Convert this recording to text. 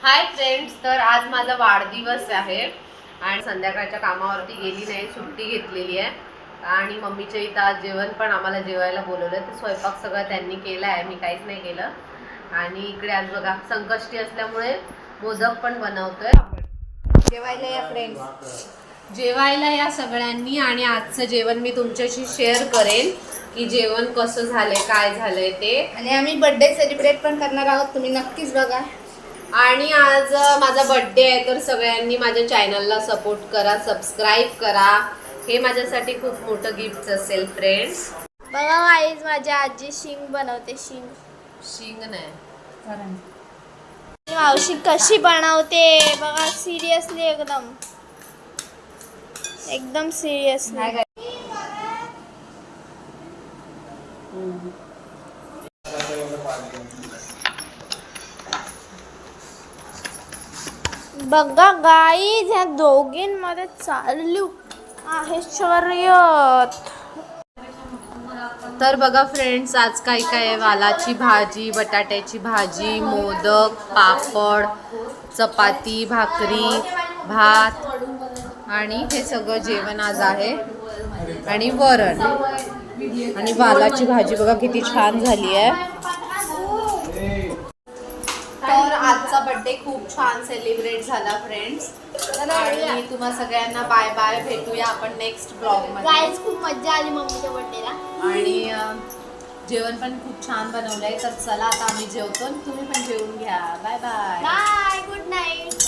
Hi friends, तर आज माझा वाढदिवस आहे आणि संध्याकाळच्या कामावरती गेली नाही, सुट्टी घेतलेली आहे आणि मम्मीच्या इथं आज जेवण पण आम्हाला जेवायला बोलवलं. तर स्वयंपाक सगळं त्यांनी केला आहे, मी काहीच नाही केलं. आणि इकडे आज बघा संकष्टी असल्यामुळे मोदक पण बनवतोय आपण. जेवायला या फ्रेंड्स, जेवायला या सगळ्यांनी. आणि आजचं जेवण मी तुमच्याशी शेअर करेन की जेवण कसं झालंय, काय झालंय ते. आणि आम्ही बर्थडे सेलिब्रेट पण करणार आहोत, तुम्ही नक्कीच बघा. आणि आज माझा बर्थडे आहे, तर सगळ्यांनी माझ्या चॅनलला सपोर्ट करा, सबस्क्राईब करा. हे माझ्यासाठी खूप मोठं गिफ्ट असेल फ्रेंड्स. बघा गाईज, माझ्या आजी शिंग बनवते. शिंग नाही, मावशी कशी बनवते बघा, सिरियसली एकदम सिरियसली. बघा गाईज, ह्या दोघींमध्ये चालू आहे शर्यत. तर बघा फ्रेंड्स, आज काय काय आहे. वालाची भाजी, बटाट्याची भाजी, मोदक, पापड, चपाती, भाकरी, भात आणि हे सगळं जेवण आज आहे. आणि वरण आणि वालाची भाजी बघा किती छान झाली आहे. तर आजचा बर्थडे खूप छान सेलिब्रेट झाला फ्रेंड्स. आणि तुम्हा सगळ्यांना बाय बाय, भेटूया आपण नेक्स्ट ब्लॉग मध्ये. गाईज, खूप मज्जा आली मम्मीच्या बर्थडेला. आणि जेवण पण खूप छान बनवलंय. तर चला आता आम्ही जेवतो, तुम्ही पण जेवून घ्या. Bye bye. Bye, good night.